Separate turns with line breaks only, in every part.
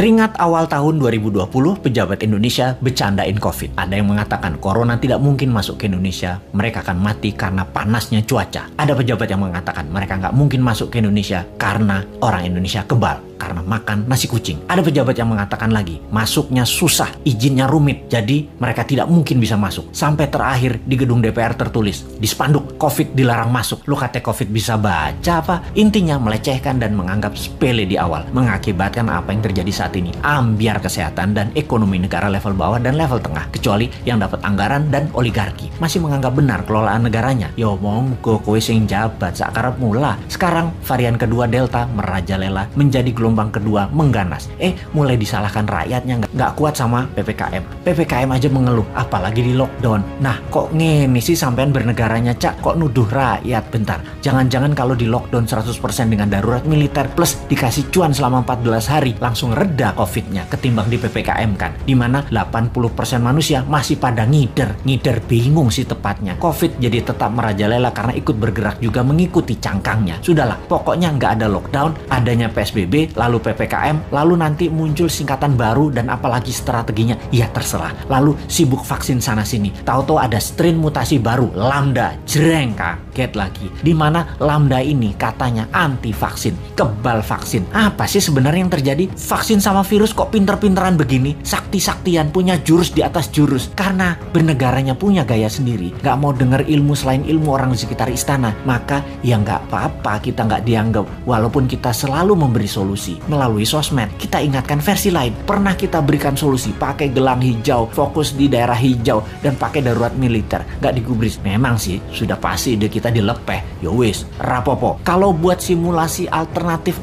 Teringat awal tahun 2020, pejabat Indonesia bercandain COVID. Ada yang mengatakan corona tidak mungkin masuk ke Indonesia, mereka akan mati karena panasnya cuaca. Ada pejabat yang mengatakan mereka nggak mungkin masuk ke Indonesia karena orang Indonesia kebal, karena makan nasi kucing. Ada pejabat yang mengatakan lagi, masuknya susah, izinnya rumit, jadi mereka tidak mungkin bisa masuk. Sampai terakhir di gedung DPR tertulis, di spanduk, COVID dilarang masuk. Lu kata COVID bisa baca apa? Intinya melecehkan dan menganggap sepele di awal, mengakibatkan apa yang terjadi saat ini. Ambiar kesehatan dan ekonomi negara level bawah dan level tengah, kecuali yang dapat anggaran dan oligarki masih menganggap benar kelolaan negaranya. Yo monggo kowe sing jabat sakarep mula. Sekarang varian kedua Delta merajalela, menjadi gelombang kedua mengganas. Mulai disalahkan rakyatnya nggak kuat sama PPKM. PPKM aja mengeluh, apalagi di lockdown. Nah kok ngene sih sampean bernegaranya Cak? Kok nuduh rakyat? Bentar, jangan-jangan kalau di lockdown 100% dengan darurat militer plus dikasih cuan selama 14 hari langsung reda COVID-nya ketimbang di PPKM kan, dimana 80% manusia masih pada ngider bingung sih tepatnya. COVID jadi tetap merajalela karena ikut bergerak juga mengikuti cangkangnya. Sudahlah, pokoknya nggak ada lockdown, adanya PSBB, lalu PPKM, lalu nanti muncul singkatan baru dan apalagi strateginya, ya terserah. Lalu sibuk vaksin sana sini, tahu-tahu ada strain mutasi baru, Lambda, jreng kaget lagi. Dimana Lambda ini katanya anti vaksin, kebal vaksin. Apa sih sebenarnya yang terjadi? Vaksin sama virus kok pinter-pinteran begini, sakti-saktian, punya jurus di atas jurus, karena bernegaranya punya gaya sendiri, gak mau denger ilmu selain ilmu orang di sekitar istana. Maka ya gak apa-apa kita gak dianggap, walaupun kita selalu memberi solusi melalui sosmed. Kita ingatkan versi lain, pernah kita berikan solusi pakai gelang hijau, fokus di daerah hijau, dan pakai darurat militer, gak digubris. Memang sih sudah pasti ide kita dilepeh, yowis rapopo. Kalau buat simulasi alternatif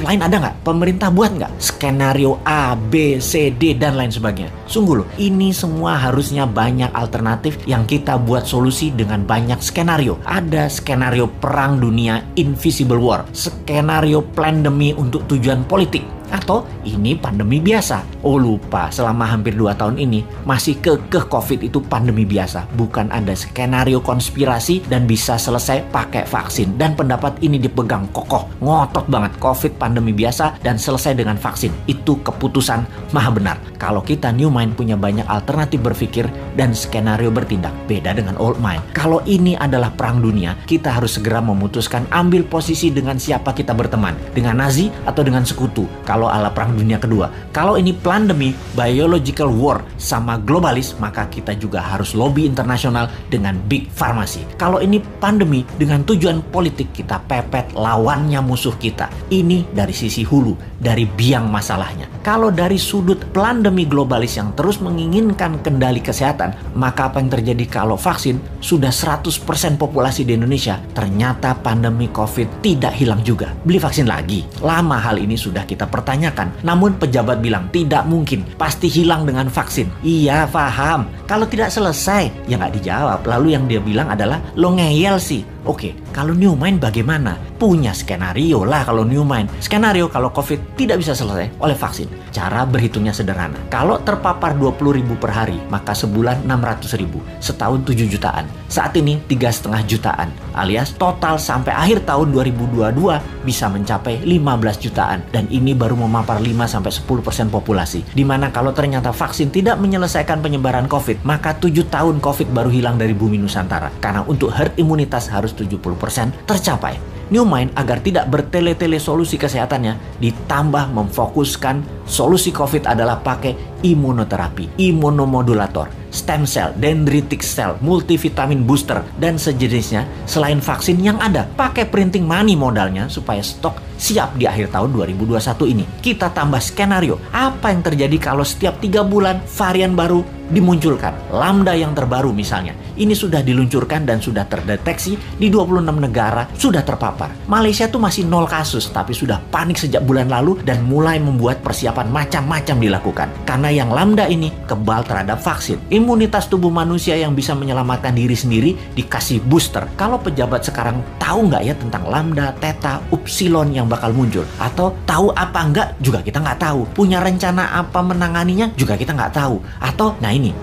lain ada nggak? Pemerintah buat nggak? Skenario A, B, C, D, dan lain sebagainya. Sungguh loh, ini semua harusnya banyak alternatif yang kita buat solusi dengan banyak skenario. Ada skenario perang dunia, invisible war, skenario pandemi untuk tujuan politik, atau ini pandemi biasa. Oh lupa, selama hampir 2 tahun ini masih kekeh COVID itu pandemi biasa, bukan ada skenario konspirasi dan bisa selesai pakai vaksin. Dan pendapat ini dipegang kokoh, ngotot banget, COVID pandemi biasa dan selesai dengan vaksin. Itu keputusan maha benar. Kalau kita new mind punya banyak alternatif berpikir dan skenario bertindak, beda dengan old mind. Kalau ini adalah perang dunia, kita harus segera memutuskan ambil posisi dengan siapa kita berteman, dengan Nazi atau dengan sekutu. Kalau ala perang dunia kedua, kalau ini pandemi, biological war sama globalis, maka kita juga harus lobby internasional dengan big farmasi. Kalau ini pandemi dengan tujuan politik, kita pepet lawannya musuh kita. Ini dari sisi hulu, dari biang masalahnya. Kalau dari sudut pandemi globalis yang terus menginginkan kendali kesehatan, maka apa yang terjadi kalau vaksin sudah 100% populasi di Indonesia, ternyata pandemi COVID tidak hilang juga. Beli vaksin lagi. Lama hal ini sudah kita pertanyakan, namun pejabat bilang tidak mungkin, pasti hilang dengan vaksin. Iya paham, kalau tidak selesai ya nggak dijawab. Lalu yang dia bilang adalah lo ngeyel sih. Oke, kalau new mind bagaimana? Punya skenario lah kalau new mind. Skenario kalau COVID tidak bisa selesai oleh vaksin. Cara berhitungnya sederhana. Kalau terpapar 20.000 per hari, maka sebulan 600.000, setahun 7 jutaan. Saat ini 3,5 jutaan, alias total sampai akhir tahun 2022 bisa mencapai 15 jutaan. Dan ini baru memapar 5-10% populasi. Dimana kalau ternyata vaksin tidak menyelesaikan penyebaran COVID, maka 7 tahun COVID baru hilang dari bumi Nusantara. Karena untuk herd imunitas harus 70% tercapai. New Mind agar tidak bertele-tele solusi kesehatannya, ditambah memfokuskan solusi COVID adalah pakai imunoterapi, imunomodulator, stem cell, dendritic cell, multivitamin booster, dan sejenisnya selain vaksin yang ada. Pakai printing money modalnya supaya stok siap di akhir tahun 2021 ini. Kita tambah skenario, apa yang terjadi kalau setiap 3 bulan varian baru dimunculkan. Lambda yang terbaru misalnya, ini sudah diluncurkan dan sudah terdeteksi di 26 negara, sudah terpapar. Malaysia tuh masih 0 kasus, tapi sudah panik sejak bulan lalu dan mulai membuat persiapan macam-macam dilakukan. Karena yang Lambda ini kebal terhadap vaksin. imunitas tubuh manusia yang bisa menyelamatkan diri sendiri dikasih booster. Kalau pejabat sekarang tahu nggak ya tentang lambda, theta, upsilon yang bakal muncul? Atau tahu apa enggak juga kita nggak tahu. Punya rencana apa menanganinya juga kita nggak tahu. Atau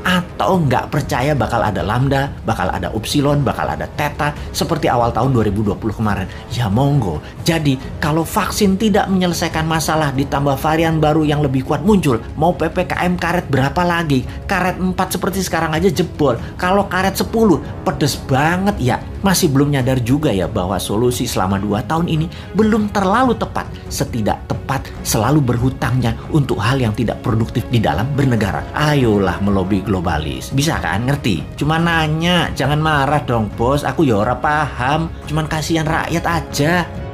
atau nggak percaya bakal ada lambda, bakal ada upsilon, bakal ada theta seperti awal tahun 2020 kemarin. Ya monggo. Jadi kalau vaksin tidak menyelesaikan masalah ditambah varian baru yang lebih kuat muncul, mau PPKM karet berapa lagi? Karet 4 seperti sekarang aja jebol. Kalau karet 10 pedes banget ya. Masih belum nyadar juga ya bahwa solusi selama 2 tahun ini belum terlalu tepat. Setidak tepat selalu berhutangnya untuk hal yang tidak produktif di dalam bernegara. Ayolah melobi globalis. Bisa kan ngerti? Cuma nanya, jangan marah dong bos. Aku ya ora paham. Cuman kasihan rakyat aja.